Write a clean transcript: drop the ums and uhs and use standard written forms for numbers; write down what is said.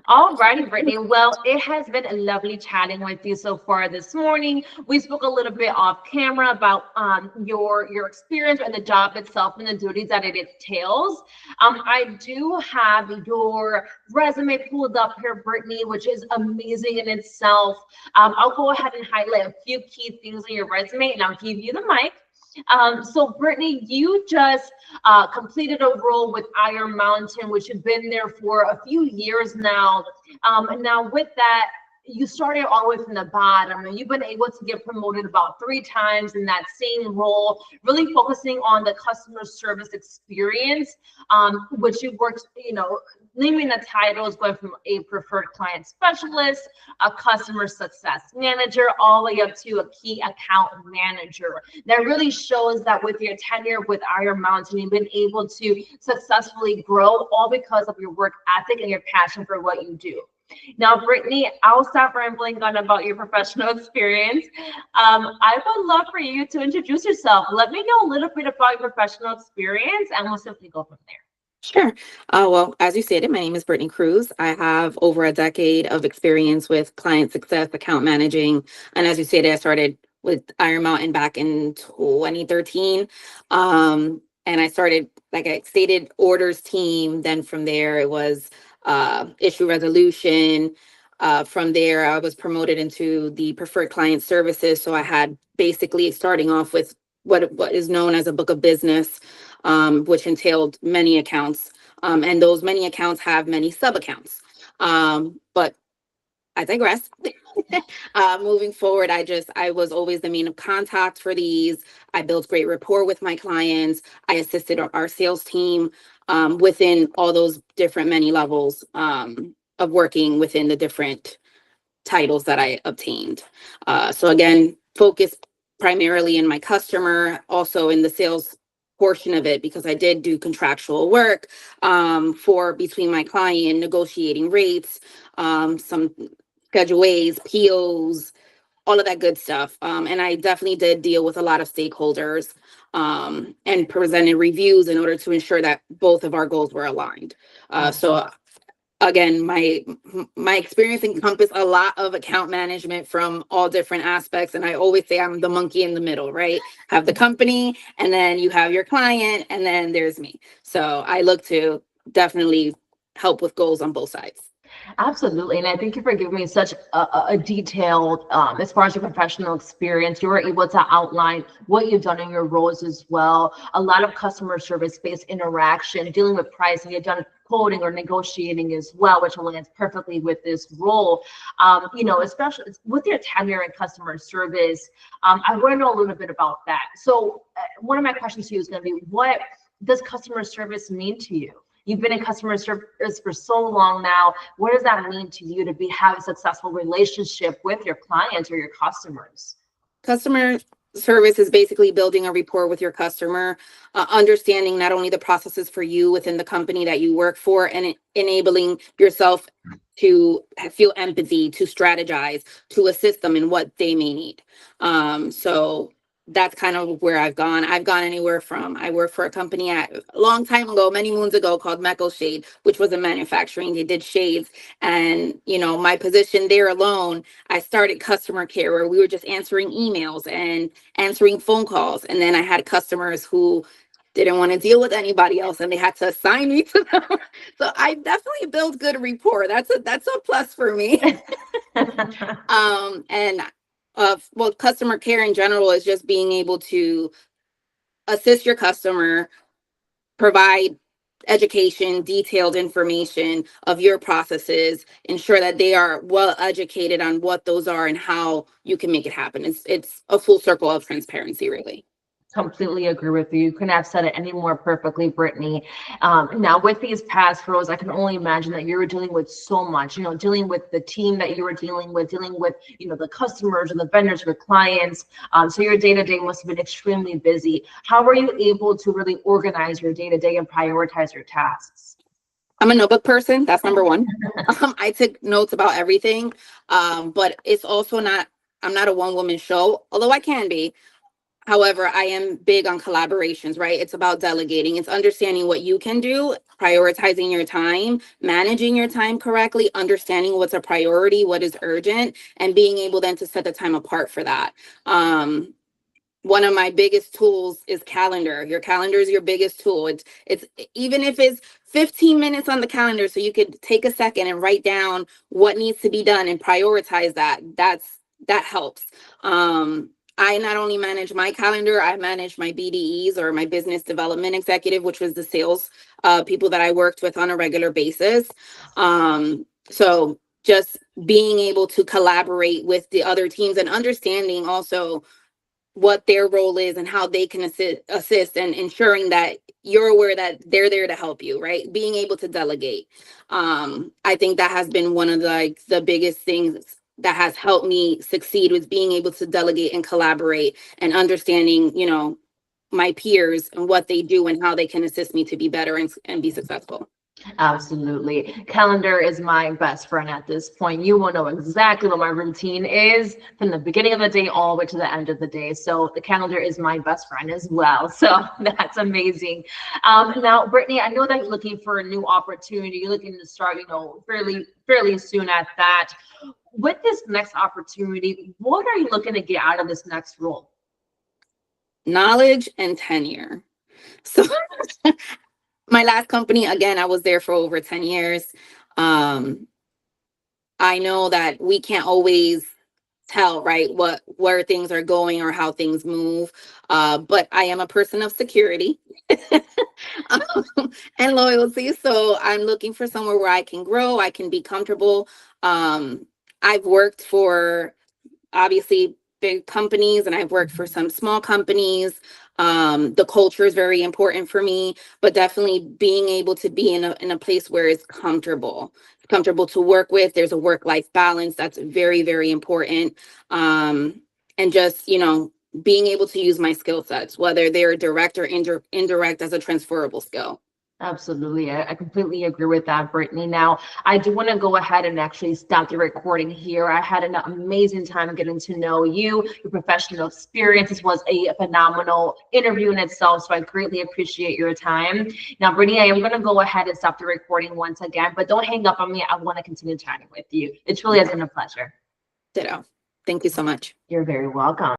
All righty, Brittany. Well, it has been lovely chatting with you so far this morning. We spoke a little bit off camera about your experience and the job itself and the duties that it entails. I do have your resume pulled up here, Brittany, which is amazing in itself. I'll go ahead and highlight a few key things on your resume, and I'll give you the mic. So Brittany, you just completed a role with Iron Mountain, which you've been there for a few years now. And now with that, you started all the way from the bottom, and you've been able to get promoted about 3 times in that same role, really focusing on the customer service experience, which you worked, naming the titles going from a preferred client specialist, a customer success manager, all the way up to a key account manager. That really shows that with your tenure with Iron Mountain, you've been able to successfully grow all because of your work ethic and your passion for what you do. Now, Brittany, I'll stop rambling on about your professional experience. I would love for you to introduce yourself. Let me know a little bit about your professional experience, and we'll simply go from there. Sure. Well, as you stated, my name is Brittany Cruz. I have over a decade of experience with client success, account managing. And as you stated, I started with Iron Mountain back in 2013. And I started, like I stated, orders team. Then from there, it was issue resolution. From there, I was promoted into the preferred client services. So I had basically starting off with what is known as a book of business, which entailed many accounts. And those many accounts have many sub accounts. But I digress. Moving forward, I was always the main of contact for these. I built great rapport with my clients. I assisted our sales team within all those different many levels of working within the different titles that I obtained. So again, focused primarily in my customer, also in the sales portion of it, because I did do contractual work for between my client, negotiating rates, some Schedule A's, POs, all of that good stuff. And I definitely did deal with a lot of stakeholders and presented reviews in order to ensure that both of our goals were aligned. So again, my experience encompassed a lot of account management from all different aspects. And I always say I'm the monkey in the middle, right? Have the company, and then you have your client, and then there's me. So I look to definitely help with goals on both sides. Absolutely. And I thank you for giving me such a detailed, as far as your professional experience, you were able to outline what you've done in your roles as well. A lot of customer service based interaction, dealing with pricing, you've done quoting or negotiating as well, which aligns perfectly with this role. Especially with your tenure in customer service, I want to know a little bit about that. So one of my questions to you is going to be, what does customer service mean to you? You've been in customer service for so long now. What does that mean to you to have a successful relationship with your clients or your customers? Customer service is basically building a rapport with your customer, understanding not only the processes for you within the company that you work for, and enabling yourself to feel empathy, to strategize, to assist them in what they may need. So that's kind of where I've gone. I've gone anywhere from, I worked for a company a long time ago, many moons ago, called Mecco Shade, which was in manufacturing. They did shades. And, my position there alone, I started customer care, where we were just answering emails and answering phone calls. And then I had customers who didn't want to deal with anybody else, and they had to assign me to them. So I definitely built good rapport. That's a plus for me. And customer care in general is just being able to assist your customer, provide education, detailed information of your processes, ensure that they are well educated on what those are and how you can make it happen. It's a full circle of transparency, really. Completely agree with you. You couldn't have said it any more perfectly, Brittany. Now, with these past roles, I can only imagine that you were dealing with so much, dealing with the team that you were dealing with, the customers and the vendors, your clients. So your day-to-day must have been extremely busy. How were you able to really organize your day-to-day and prioritize your tasks? I'm a notebook person. That's number one. I took notes about everything. But it's also I'm not a one-woman show, although I can be. However, I am big on collaborations, right? It's about delegating. It's understanding what you can do, prioritizing your time, managing your time correctly, understanding what's a priority, what is urgent, and being able then to set the time apart for that. One of my biggest tools is calendar. Your calendar is your biggest tool. It's even if it's 15 minutes on the calendar, so you could take a second and write down what needs to be done and prioritize that. That helps. I not only manage my calendar, I manage my BDEs, or my business development executive, which was the sales people that I worked with on a regular basis. So just being able to collaborate with the other teams and understanding also what their role is and how they can assist, and ensuring that you're aware that they're there to help you, right? Being able to delegate. I think that has been one of the biggest things that has helped me succeed, was being able to delegate and collaborate, and understanding, my peers and what they do and how they can assist me to be better and be successful. Absolutely. Calendar is my best friend at this point. You will know exactly what my routine is from the beginning of the day all the way to the end of the day. So the calendar is my best friend as well. So that's amazing. Now, Brittany, I know that you're looking for a new opportunity. You're looking to start, fairly soon at that. With this next opportunity, what are you looking to get out of this next role? Knowledge and tenure. So my last company, again, I was there for over 10 years. I know that we can't always tell, right, where things are going or how things move. But I am a person of security and loyalty. So I'm looking for somewhere where I can grow, I can be comfortable. I've worked for, obviously, big companies, and I've worked for some small companies. The culture is very important for me, but definitely being able to be in a place where it's comfortable to work with. There's a work-life balance that's very, very important. And just, being able to use my skill sets, whether they're direct or indirect, as a transferable skill. Absolutely. I completely agree with that, Brittany. Now, I do want to go ahead and actually stop the recording here. I had an amazing time getting to know you. Your professional experience. This was a phenomenal interview in itself, so I greatly appreciate your time. Now, Brittany, I am going to go ahead and stop the recording once again, but don't hang up on me. I want to continue chatting with you. It truly has been a pleasure. Ditto. Thank you so much. You're very welcome.